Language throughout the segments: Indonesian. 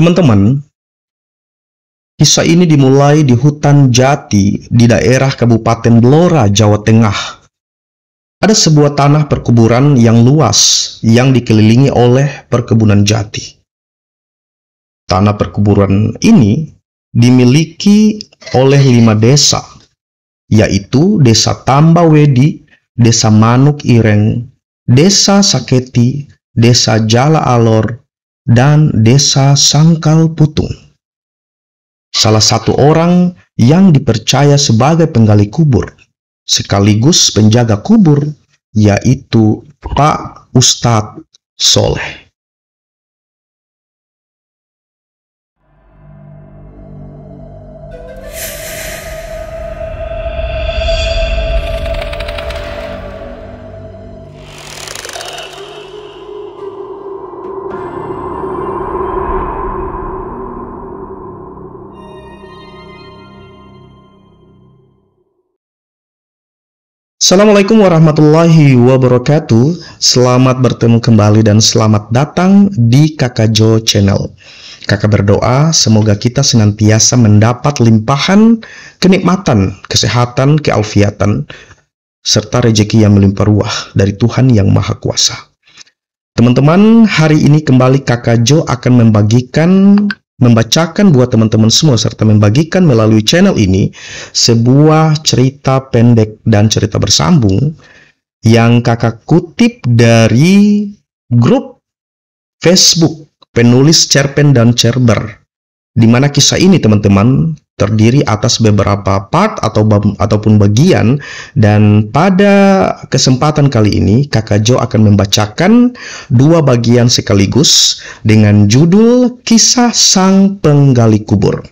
Teman-teman, kisah ini dimulai di hutan jati di daerah Kabupaten Blora, Jawa Tengah. Ada sebuah tanah perkuburan yang luas yang dikelilingi oleh perkebunan jati. Tanah perkuburan ini dimiliki oleh 5 desa, yaitu Desa Tambawedi, Desa Manuk Ireng, Desa Saketi, Desa Jala Alor, dan Desa Sangkal Putung. Salah satu orang yang dipercaya sebagai penggali kubur sekaligus penjaga kubur yaitu Pak Ustadz Soleh. Assalamualaikum warahmatullahi wabarakatuh. Selamat bertemu kembali dan selamat datang di Kakak Jo Channel. Kakak berdoa semoga kita senantiasa mendapat limpahan kenikmatan, kesehatan, kealfiatan, serta rezeki yang melimpah ruah dari Tuhan yang Maha Kuasa. Teman-teman, hari ini kembali Kakak Jo akan membacakan buat teman-teman semua serta membagikan melalui channel ini sebuah cerita pendek dan cerita bersambung yang kakak kutip dari grup Facebook penulis cerpen dan cerber, di mana kisah ini teman-teman terdiri atas beberapa part ataupun bagian, dan pada kesempatan kali ini Kakak Jo akan membacakan 2 bagian sekaligus dengan judul Kisah Sang Penggali Kubur.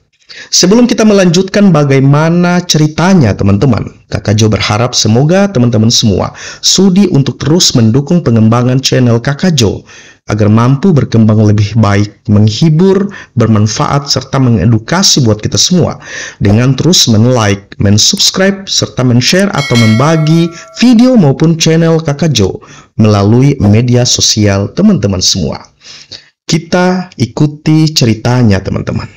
Sebelum kita melanjutkan bagaimana ceritanya teman-teman, Kakak Jo berharap semoga teman-teman semua sudi untuk terus mendukung pengembangan channel Kakak Jo agar mampu berkembang lebih baik, menghibur, bermanfaat, serta mengedukasi buat kita semua dengan terus men-like, men-subscribe, serta men-share atau membagi video maupun channel Kakak Jo melalui media sosial teman-teman semua. Kita ikuti ceritanya teman-teman.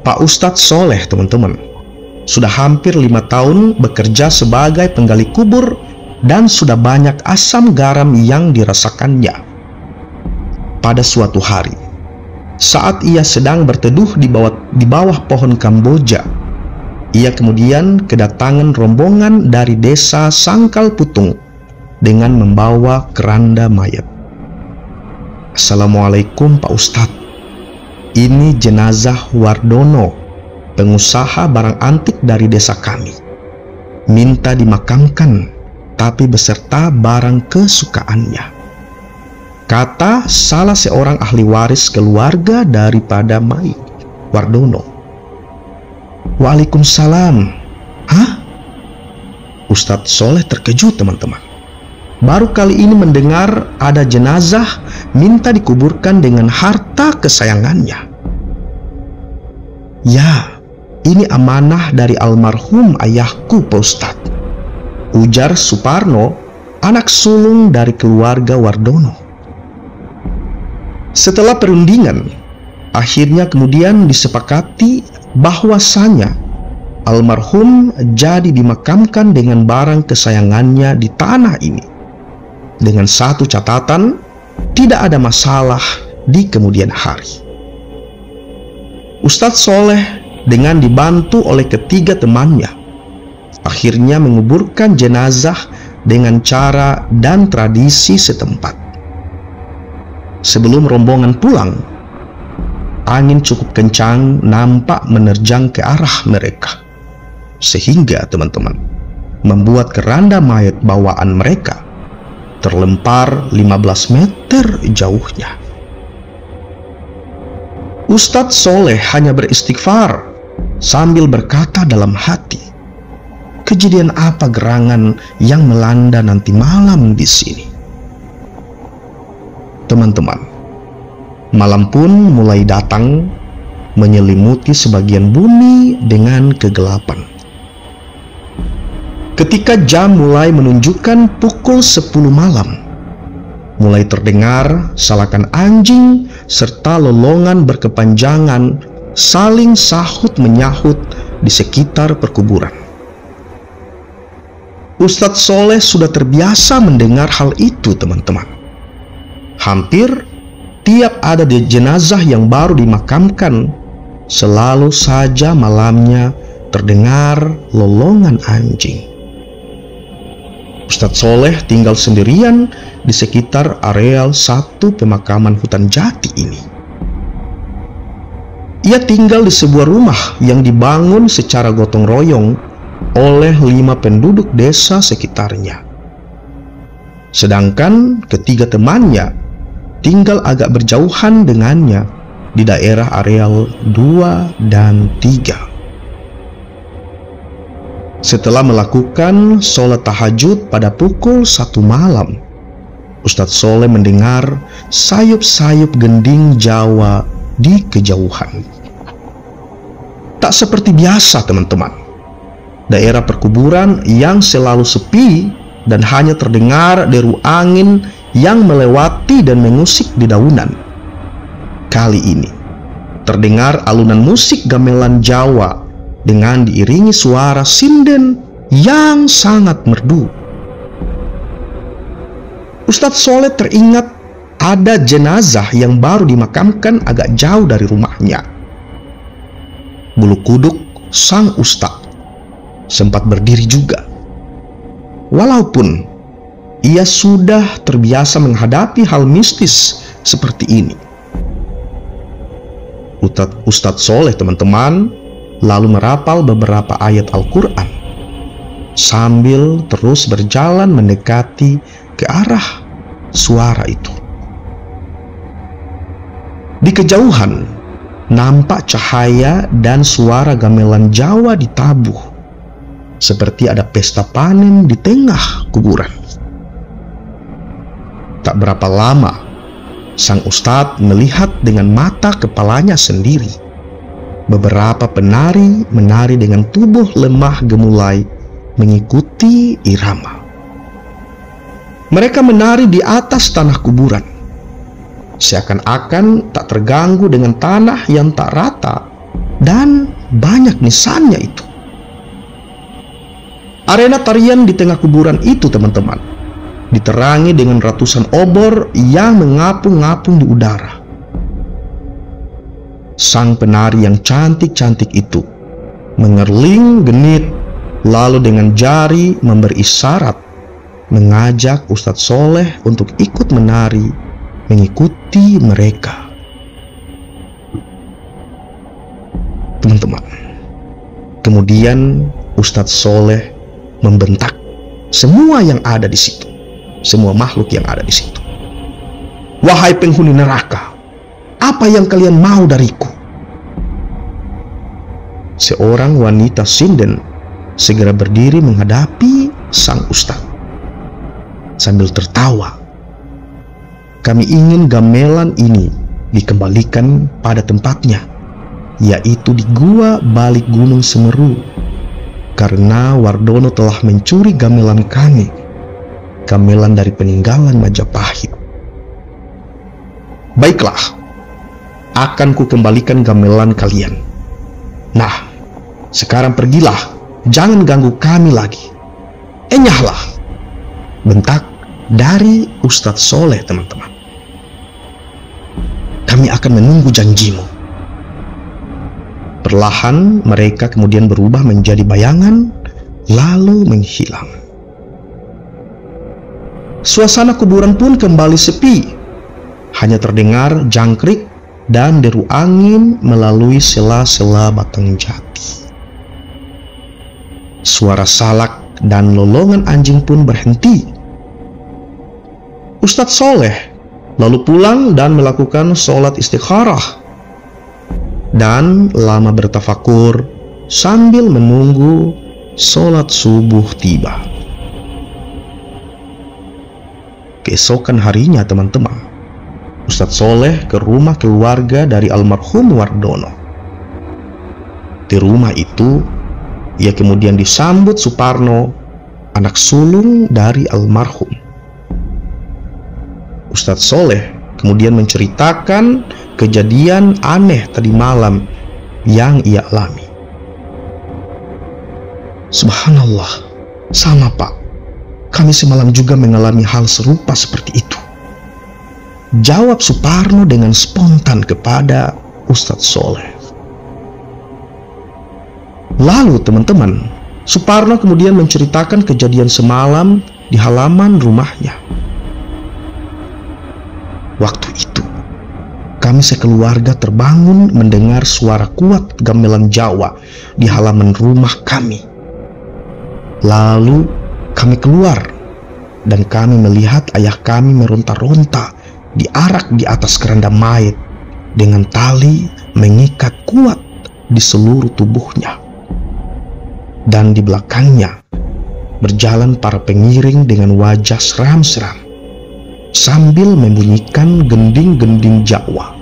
Pak Ustadz Soleh teman-teman sudah hampir 5 tahun bekerja sebagai penggali kubur dan sudah banyak asam garam yang dirasakannya. Pada suatu hari, saat ia sedang berteduh di bawah pohon Kamboja, ia kemudian kedatangan rombongan dari Desa Sangkal Putung dengan membawa keranda mayat. Assalamualaikum Pak Ustadz. Ini jenazah Wardono, pengusaha barang antik dari desa kami. Minta dimakamkan, tapi beserta barang kesukaannya, kata salah seorang ahli waris keluarga daripada mayit Wardono. Waalaikumsalam. Hah? Ustadz Soleh terkejut teman-teman. Baru kali ini mendengar ada jenazah minta dikuburkan dengan harta kesayangannya. Ya, ini amanah dari almarhum ayahku Pak Ustadz, ujar Suparno, anak sulung dari keluarga Wardono. Setelah perundingan, akhirnya kemudian disepakati bahwasanya almarhum jadi dimakamkan dengan barang kesayangannya di tanah ini, dengan satu catatan, tidak ada masalah di kemudian hari. Ustadz Soleh dengan dibantu oleh ketiga temannya akhirnya menguburkan jenazah dengan cara dan tradisi setempat. Sebelum rombongan pulang, angin cukup kencang nampak menerjang ke arah mereka, sehingga teman-teman membuat keranda mayat bawaan mereka terlempar 15 meter jauhnya. Ustadz Soleh hanya beristighfar sambil berkata dalam hati, kejadian apa gerangan yang melanda nanti malam di sini? Teman-teman, malam pun mulai datang, menyelimuti sebagian bumi dengan kegelapan. Ketika jam mulai menunjukkan pukul 10 malam, mulai terdengar salakan anjing serta lolongan berkepanjangan saling sahut menyahut di sekitar perkuburan. Ustadz Soleh sudah terbiasa mendengar hal itu, teman-teman. Hampir tiap ada jenazah yang baru dimakamkan, selalu saja malamnya terdengar lolongan anjing. Ustadz Soleh tinggal sendirian di sekitar areal satu pemakaman hutan jati ini. Ia tinggal di sebuah rumah yang dibangun secara gotong royong oleh 5 penduduk desa sekitarnya. Sedangkan ketiga temannya tinggal agak berjauhan dengannya di daerah areal 2 dan 3. Setelah melakukan sholat tahajud pada pukul 1 malam, Ustadz Soleh mendengar sayup-sayup gending Jawa di kejauhan. Tak seperti biasa, teman-teman. Daerah perkuburan yang selalu sepi dan hanya terdengar deru angin yang melewati dan mengusik di daunan. Kali ini terdengar alunan musik gamelan Jawa dengan diiringi suara sinden yang sangat merdu. Ustadz Soleh teringat ada jenazah yang baru dimakamkan agak jauh dari rumahnya. Bulu kuduk sang ustadz sempat berdiri juga. Walaupun ia sudah terbiasa menghadapi hal mistis seperti ini. Ustadz Soleh, teman-teman, lalu merapal beberapa ayat Al-Quran sambil terus berjalan mendekati ke arah suara itu. Di kejauhan nampak cahaya dan suara gamelan Jawa ditabuh, seperti ada pesta panen di tengah kuburan. Tak berapa lama, sang ustadz melihat dengan mata kepalanya sendiri beberapa penari menari dengan tubuh lemah gemulai mengikuti irama. Mereka menari di atas tanah kuburan, seakan-akan tak terganggu dengan tanah yang tak rata dan banyak nisannya itu. Arena tarian di tengah kuburan itu, teman-teman, diterangi dengan ratusan obor yang mengapung-ngapung di udara. Sang penari yang cantik-cantik itu mengerling genit, lalu dengan jari memberi isyarat mengajak Ustadz Soleh untuk ikut menari mengikuti mereka. Teman-teman, kemudian Ustadz Soleh membentak semua yang ada di situ, semua makhluk yang ada di situ. Wahai penghuni neraka, apa yang kalian mau dariku? Seorang wanita sinden segera berdiri menghadapi sang ustadz sambil tertawa. Kami ingin gamelan ini dikembalikan pada tempatnya, yaitu di gua balik Gunung Semeru, karena Wardono telah mencuri gamelan kami, gamelan dari peninggalan Majapahit. Baiklah, akan kukembalikan gamelan kalian. Nah, sekarang pergilah, jangan ganggu kami lagi. Enyahlah, bentak dari Ustadz Soleh, teman-teman. Kami akan menunggu janjimu. Perlahan mereka kemudian berubah menjadi bayangan, lalu menghilang. Suasana kuburan pun kembali sepi. Hanya terdengar jangkrik dan deru angin melalui sela-sela batang jati. Suara salak dan lolongan anjing pun berhenti. Ustadz Soleh lalu pulang dan melakukan sholat istikharah dan lama bertafakur sambil menunggu sholat subuh tiba. Keesokan harinya teman-teman, Ustadz Soleh ke rumah keluarga dari almarhum Wardono. Di rumah itu, ia kemudian disambut Suparno, anak sulung dari almarhum. Ustadz Soleh kemudian menceritakan kejadian aneh tadi malam yang ia alami. Subhanallah, sama Pak, kami semalam juga mengalami hal serupa seperti itu, jawab Suparno dengan spontan kepada Ustadz Soleh. Lalu teman-teman, Suparno kemudian menceritakan kejadian semalam di halaman rumahnya. Waktu itu, kami sekeluarga terbangun mendengar suara kuat gamelan Jawa di halaman rumah kami. Lalu kami keluar dan kami melihat ayah kami meronta-ronta diarak di atas keranda mayat dengan tali mengikat kuat di seluruh tubuhnya. Dan di belakangnya berjalan para pengiring dengan wajah seram-seram sambil membunyikan gending-gending Jawa.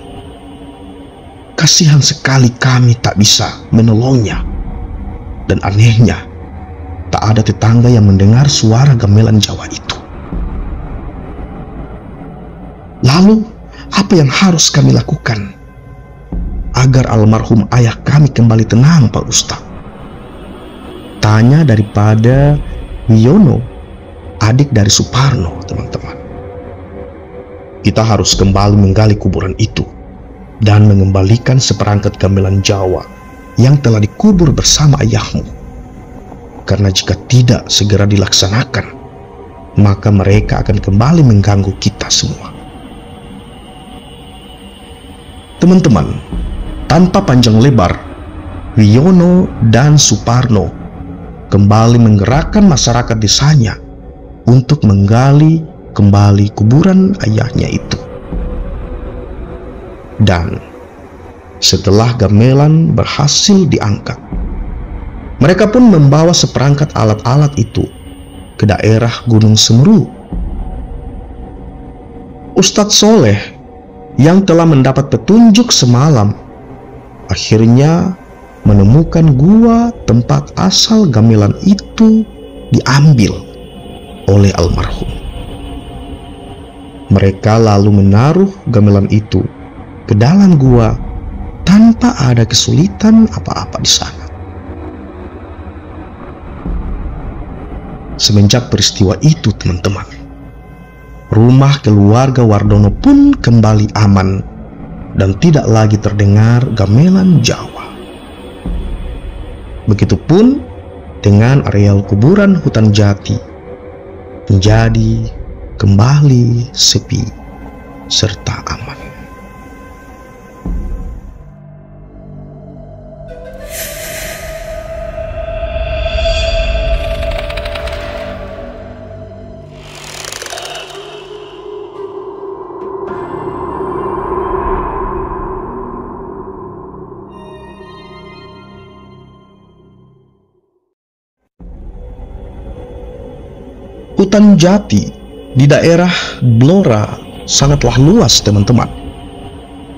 Kasihan sekali kami tak bisa menolongnya. Dan anehnya, tak ada tetangga yang mendengar suara gamelan Jawa itu. Lalu, apa yang harus kami lakukan agar almarhum ayah kami kembali tenang, Pak Ustaz? Tanya daripada Wiono, adik dari Suparno, teman-teman. Kita harus kembali menggali kuburan itu dan mengembalikan seperangkat gamelan Jawa yang telah dikubur bersama ayahmu. Karena jika tidak segera dilaksanakan, maka mereka akan kembali mengganggu kita semua. Teman-teman, tanpa panjang lebar, Wiono dan Suparno kembali menggerakkan masyarakat desanya untuk menggali kembali kuburan ayahnya itu. Dan setelah gamelan berhasil diangkat, mereka pun membawa seperangkat alat-alat itu ke daerah Gunung Semeru. Ustadz Soleh yang telah mendapat petunjuk semalam akhirnya menemukan gua tempat asal gamelan itu diambil oleh almarhum. Mereka lalu menaruh gamelan itu ke dalam gua tanpa ada kesulitan apa-apa di sana. Semenjak peristiwa itu, teman-teman, rumah keluarga Wardono pun kembali aman dan tidak lagi terdengar gamelan Jawa. Begitupun dengan areal kuburan Hutan Jati menjadi kembali sepi serta aman. Hutan Jati di daerah Blora sangatlah luas, teman-teman,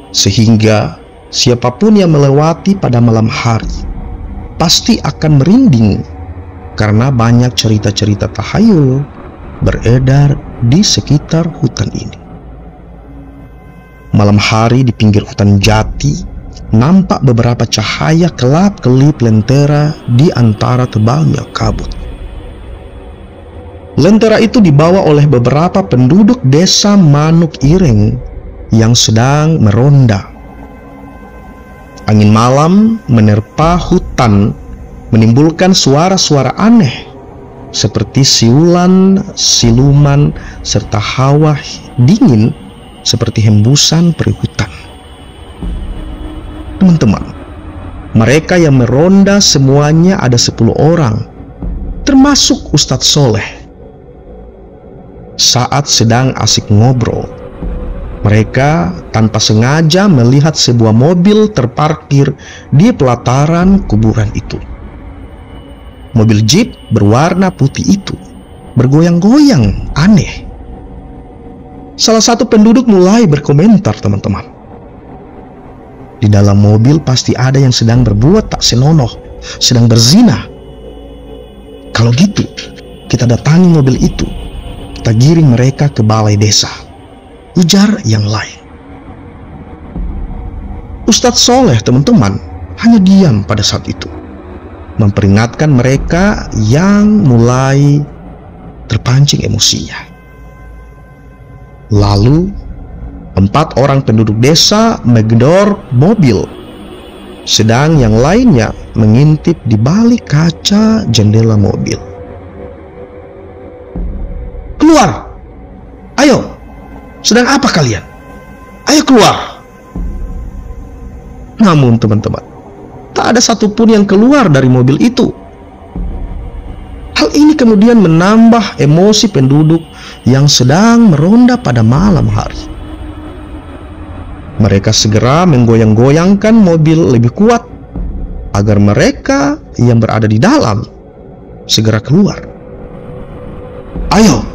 sehingga siapapun yang melewati pada malam hari pasti akan merinding karena banyak cerita-cerita tahayul beredar di sekitar hutan ini. Malam hari di pinggir hutan Jati nampak beberapa cahaya kelap-kelip lentera di antara tebalnya kabut. Lentera itu dibawa oleh beberapa penduduk desa Manuk Ireng yang sedang meronda. Angin malam menerpa hutan menimbulkan suara-suara aneh seperti siulan, siluman, serta hawa dingin seperti hembusan peri hutan. Teman-teman, mereka yang meronda semuanya ada 10 orang, termasuk Ustadz Soleh. Saat sedang asik ngobrol, mereka tanpa sengaja melihat sebuah mobil terparkir di pelataran kuburan itu. mobil jeep berwarna putih itu bergoyang-goyang aneh. Salah satu penduduk mulai berkomentar, teman-teman. Di dalam mobil pasti ada yang sedang berbuat tak senonoh, sedang berzina. Kalau gitu, kita datangi mobil itu. Kita giring mereka ke balai desa, ujar yang lain. Ustadz Soleh, teman-teman, hanya diam pada saat itu, memperingatkan mereka yang mulai terpancing emosinya. Lalu 4 orang penduduk desa menggedor mobil, sedang yang lainnya mengintip di balik kaca jendela mobil. "Keluar! Ayo! Sedang apa kalian? Ayo keluar!" Namun teman-teman, tak ada satupun yang keluar dari mobil itu. Hal ini kemudian menambah emosi penduduk yang sedang meronda pada malam hari. Mereka segera menggoyang-goyangkan mobil lebih kuat agar mereka yang berada di dalam segera keluar. "Ayo,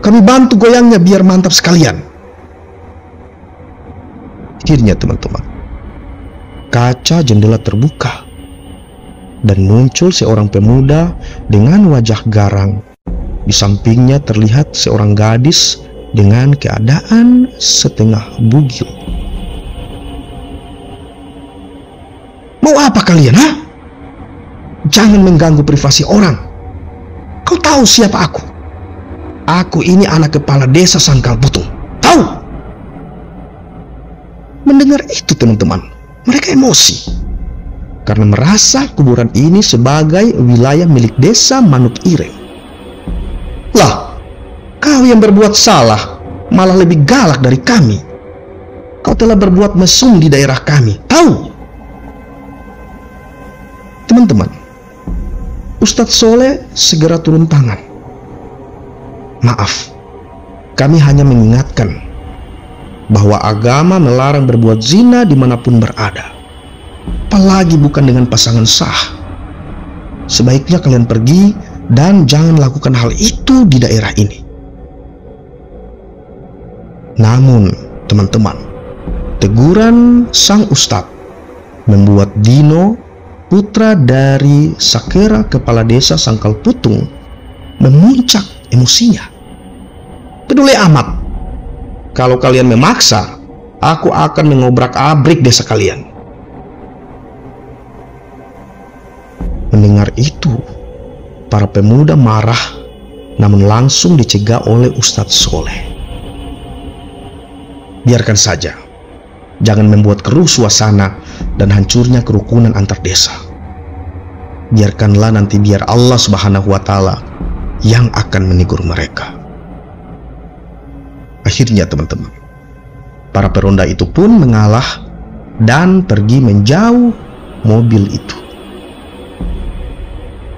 kami bantu goyangnya biar mantap sekalian." Akhirnya teman-teman, kaca jendela terbuka dan muncul seorang pemuda dengan wajah garang. Di sampingnya terlihat seorang gadis dengan keadaan setengah bugil. "Mau apa kalian, ha? Jangan mengganggu privasi orang. Kau tahu siapa aku? Aku ini anak kepala desa Sangkal Putung. Tahu?" Mendengar itu teman-teman, mereka emosi karena merasa kuburan ini sebagai wilayah milik desa Manuk Ireng. "Lah, kau yang berbuat salah malah lebih galak dari kami. Kau telah berbuat mesum di daerah kami, tahu?" Teman-teman, Ustadz Soleh segera turun tangan. "Maaf, kami hanya mengingatkan bahwa agama melarang berbuat zina dimanapun berada, apalagi bukan dengan pasangan sah. Sebaiknya kalian pergi dan jangan lakukan hal itu di daerah ini." Namun teman-teman, teguran sang ustadz membuat Dino, putra dari Sakera kepala desa Sangkal Putung, memuncak emosinya. "Peduli amat. Kalau kalian memaksa, aku akan mengobrak-abrik desa kalian." Mendengar itu, para pemuda marah, namun langsung dicegah oleh Ustadz Soleh. "Biarkan saja. Jangan membuat keruh suasana dan hancurnya kerukunan antar desa. Biarkanlah nanti biar Allah Subhanahu wa Ta'ala yang akan menegur mereka." Akhirnya teman-teman, para peronda itu pun mengalah dan pergi menjauh mobil itu.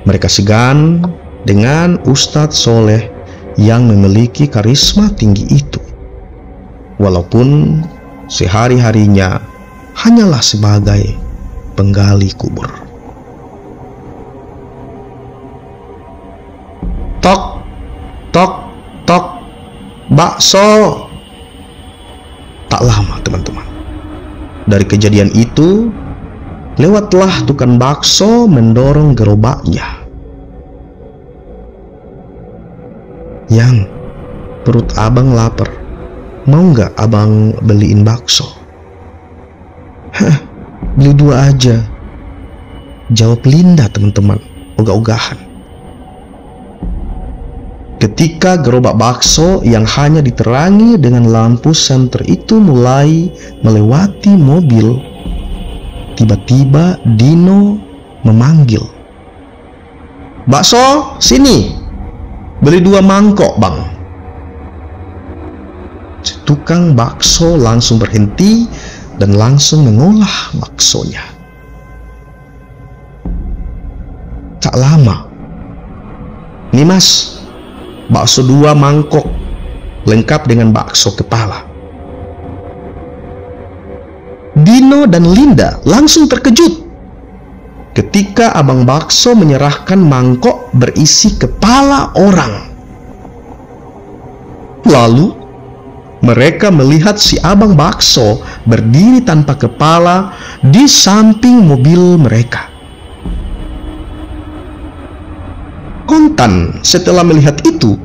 Mereka segan dengan Ustadz Soleh yang memiliki karisma tinggi itu, walaupun sehari-harinya hanyalah sebagai penggali kubur. "Tok, tok, tok, bakso." Tak lama teman-teman, dari kejadian itu lewatlah tukang bakso mendorong gerobaknya. "Yang, perut abang lapar, mau nggak abang beliin bakso?" "Hah, beli 2 aja," jawab Linda teman-teman, ogah-ogahan. Ketika gerobak bakso yang hanya diterangi dengan lampu senter itu mulai melewati mobil, tiba-tiba Dino memanggil, "Bakso, sini, beli 2 mangkok bang." Tukang bakso langsung berhenti dan langsung mengolah baksonya. Tak lama, "Nih mas, bakso 2 mangkok lengkap dengan bakso kepala." Dino dan Linda langsung terkejut ketika abang bakso menyerahkan mangkok berisi kepala orang. Lalu mereka melihat si abang bakso berdiri tanpa kepala di samping mobil mereka. Kontan setelah melihat itu,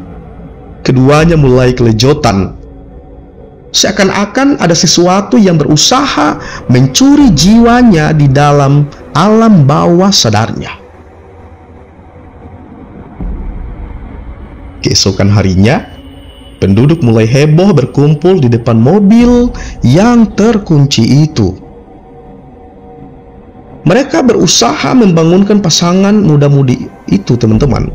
keduanya mulai kelejotan. Seakan-akan ada sesuatu yang berusaha mencuri jiwanya di dalam alam bawah sadarnya. Keesokan harinya, penduduk mulai heboh berkumpul di depan mobil yang terkunci itu. Mereka berusaha membangunkan pasangan muda-mudi itu, teman-teman.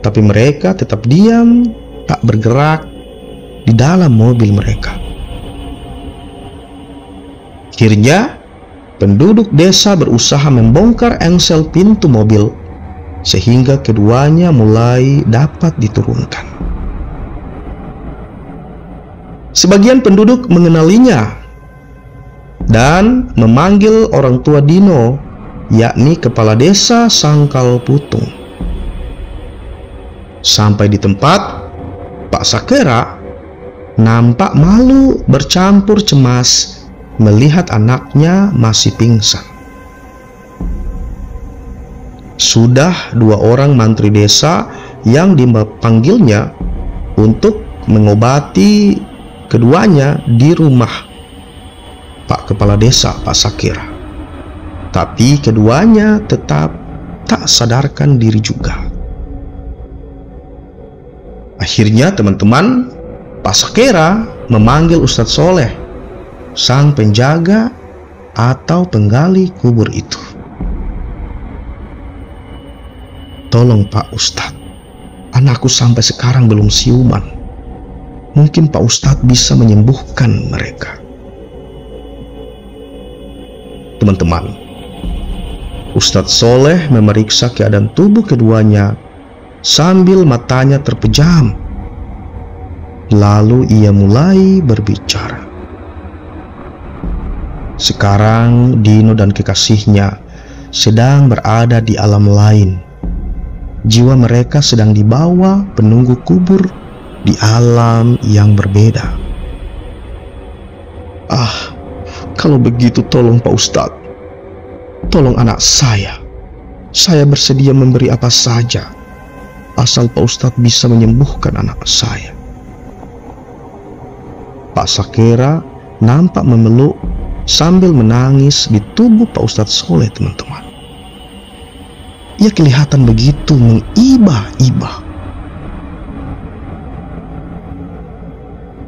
Tapi mereka tetap diam, tak bergerak di dalam mobil mereka. Akhirnya, penduduk desa berusaha membongkar engsel pintu mobil sehingga keduanya mulai dapat diturunkan. Sebagian penduduk mengenalinya dan memanggil orang tua Dino, yakni kepala desa Sangkal Putung. Sampai di tempat, Pak Sakera nampak malu bercampur cemas melihat anaknya masih pingsan. Sudah 2 orang mantri desa yang dipanggilnya untuk mengobati keduanya di rumah Pak Kepala Desa, Pak Sakera. Tapi keduanya tetap tak sadarkan diri juga. Akhirnya teman-teman, Pak Sakera memanggil Ustadz Soleh, sang penjaga atau penggali kubur itu. Tolong Pak Ustadz, anakku sampai sekarang belum siuman. Mungkin Pak Ustadz bisa menyembuhkan mereka. Teman-teman, Ustadz Soleh memeriksa keadaan tubuh keduanya sambil matanya terpejam. Lalu ia mulai berbicara. Sekarang Dino dan kekasihnya sedang berada di alam lain. Jiwa mereka sedang dibawa penunggu kubur di alam yang berbeda. Kalau begitu tolong Pak Ustadz, tolong anak saya. Saya bersedia memberi apa saja, asal Pak Ustadz bisa menyembuhkan anak saya. Pak Sakera nampak memeluk sambil menangis di tubuh Pak Ustadz Soleh, teman-teman. Ia kelihatan begitu mengibah-ibah.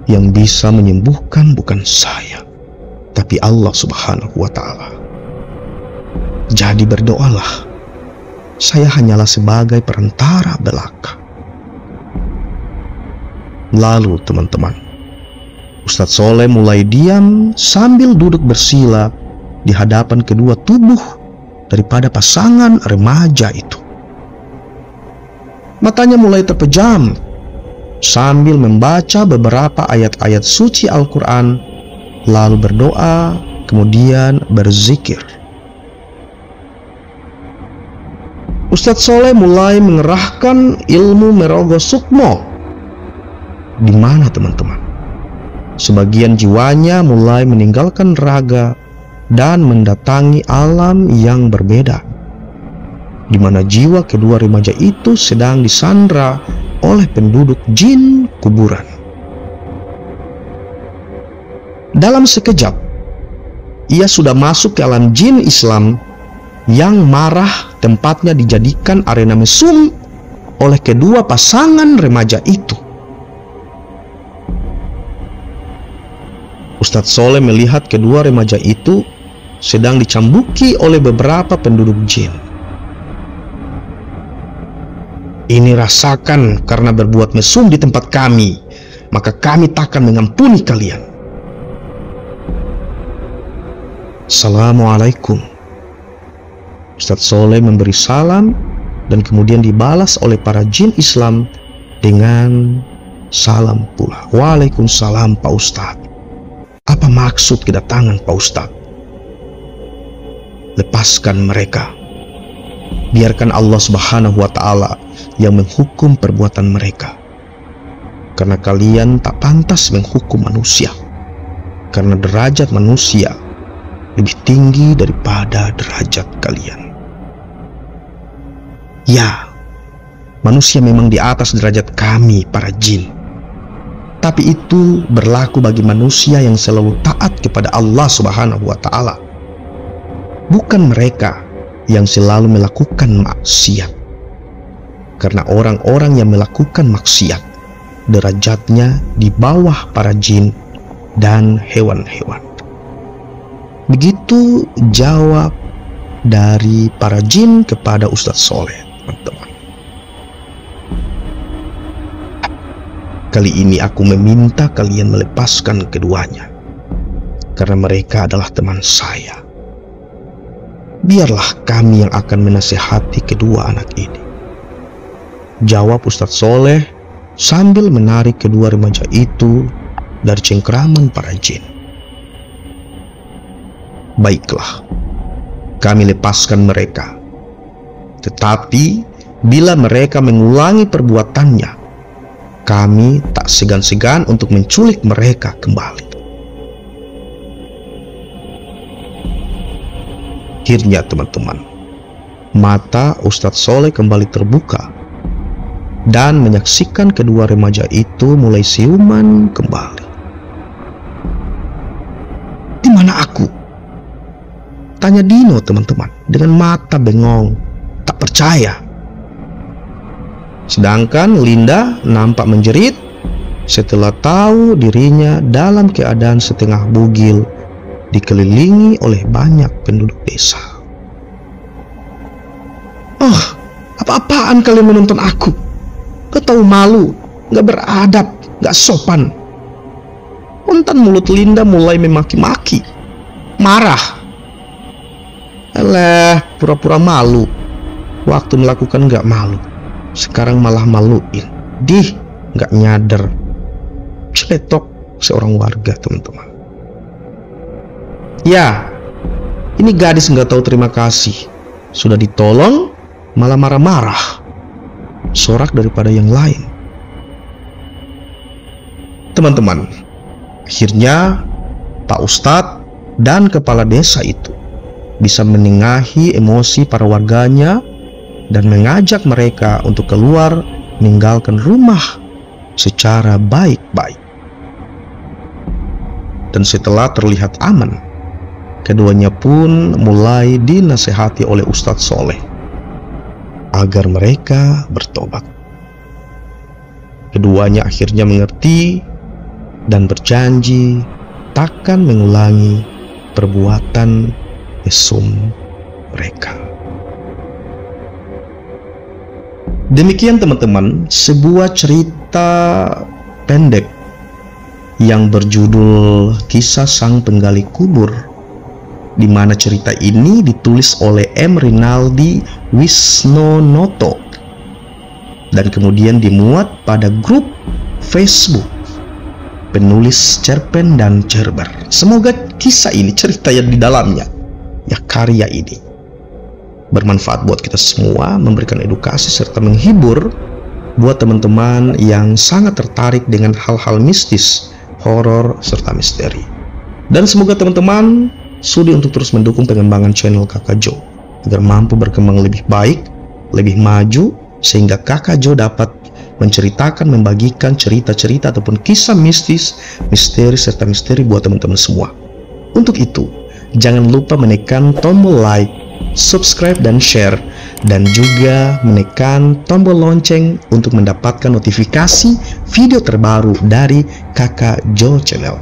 Yang bisa menyembuhkan bukan saya, tapi Allah Subhanahu wa Ta'ala. Jadi berdoalah, saya hanyalah sebagai perantara belaka. Lalu teman-teman, Ustadz Soleh mulai diam sambil duduk bersila di hadapan kedua tubuh daripada pasangan remaja itu. Matanya mulai terpejam sambil membaca beberapa ayat-ayat suci Al-Quran, lalu berdoa, kemudian berzikir. Ustadz Soleh mulai mengerahkan ilmu Merogo Sukmo. Di mana teman-teman? Sebagian jiwanya mulai meninggalkan raga dan mendatangi alam yang berbeda, di mana jiwa kedua remaja itu sedang disandra oleh penduduk jin kuburan. Dalam sekejap, ia sudah masuk ke alam jin Islam yang marah tempatnya dijadikan arena mesum oleh kedua pasangan remaja itu. Ustadz Soleh melihat kedua remaja itu sedang dicambuki oleh beberapa penduduk jin. Ini rasakan karena berbuat mesum di tempat kami, maka kami takkan mengampuni kalian. Assalamualaikum. Ustadz Soleh memberi salam dan kemudian dibalas oleh para jin Islam dengan salam pula. Waalaikumsalam Pak Ustadz. Apa maksud kedatangan Pak Ustadz? Lepaskan mereka. Biarkan Allah Subhanahu wa Ta'ala yang menghukum perbuatan mereka, karena kalian tak pantas menghukum manusia, karena derajat manusia lebih tinggi daripada derajat kalian. Ya, manusia memang di atas derajat kami para jin, tapi itu berlaku bagi manusia yang selalu taat kepada Allah Subhanahu wa Ta'ala, bukan mereka yang selalu melakukan maksiat. Karena orang-orang yang melakukan maksiat derajatnya di bawah para jin dan hewan-hewan. Begitu jawab dari para jin kepada Ustadz Soleh, teman-teman. Kali ini aku meminta kalian melepaskan keduanya, karena mereka adalah teman saya. Biarlah kami yang akan menasihati kedua anak ini, jawab Ustadz Soleh sambil menarik kedua remaja itu dari cengkraman para jin. Baiklah, kami lepaskan mereka. Tetapi bila mereka mengulangi perbuatannya, kami tak segan-segan untuk menculik mereka kembali. Akhirnya teman-teman, mata Ustadz Soleh kembali terbuka dan menyaksikan kedua remaja itu mulai siuman kembali. Di mana aku? Tanya Dino, teman-teman, dengan mata bengong, tak percaya. Sedangkan Linda nampak menjerit setelah tahu dirinya dalam keadaan setengah bugil, dikelilingi oleh banyak penduduk desa. Oh, apa-apaan kalian menonton aku? Kau tahu malu, gak beradab, gak sopan. Kontan mulut Linda mulai memaki-maki, marah. Alah, pura-pura malu. Waktu melakukan gak malu, sekarang malah maluin. Dih, gak nyadar. Celetok seorang warga, teman-teman. Ya, ini gadis nggak tahu terima kasih. Sudah ditolong, malah marah-marah. Sorak daripada yang lain. Teman-teman, akhirnya Pak Ustadz dan kepala desa itu bisa menengahi emosi para warganya dan mengajak mereka untuk keluar meninggalkan rumah secara baik-baik. Dan setelah terlihat aman, keduanya pun mulai dinasehati oleh Ustadz Soleh agar mereka bertobat. Keduanya akhirnya mengerti dan berjanji takkan mengulangi perbuatan mesum mereka. Demikian teman-teman, sebuah cerita pendek yang berjudul Kisah Sang Penggali Kubur, di mana cerita ini ditulis oleh M. Rinaldi Wisnonoto dan kemudian dimuat pada grup Facebook penulis cerpen dan cerber. Semoga kisah ini, cerita yang di dalamnya, ya karya ini, bermanfaat buat kita semua, memberikan edukasi serta menghibur buat teman-teman yang sangat tertarik dengan hal-hal mistis, horor, serta misteri. Dan semoga teman-teman sudi untuk terus mendukung pengembangan channel Kakak Jo agar mampu berkembang lebih baik, lebih maju, sehingga Kakak Jo dapat menceritakan, membagikan cerita-cerita ataupun kisah mistis, misteri, serta misteri buat teman-teman semua. Untuk itu, jangan lupa menekan tombol like, subscribe dan share, dan juga menekan tombol lonceng untuk mendapatkan notifikasi video terbaru dari Kakak Jo Channel.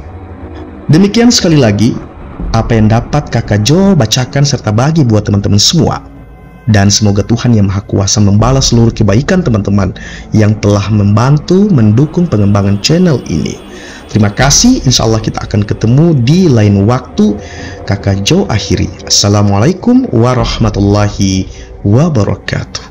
Demikian sekali lagi apa yang dapat Kakak Jo bacakan serta bagi buat teman-teman semua. Dan semoga Tuhan Yang Maha Kuasa membalas seluruh kebaikan teman-teman yang telah membantu mendukung pengembangan channel ini. Terima kasih, insya Allah kita akan ketemu di lain waktu. Kakak Jo akhiri. Assalamualaikum warahmatullahi wabarakatuh.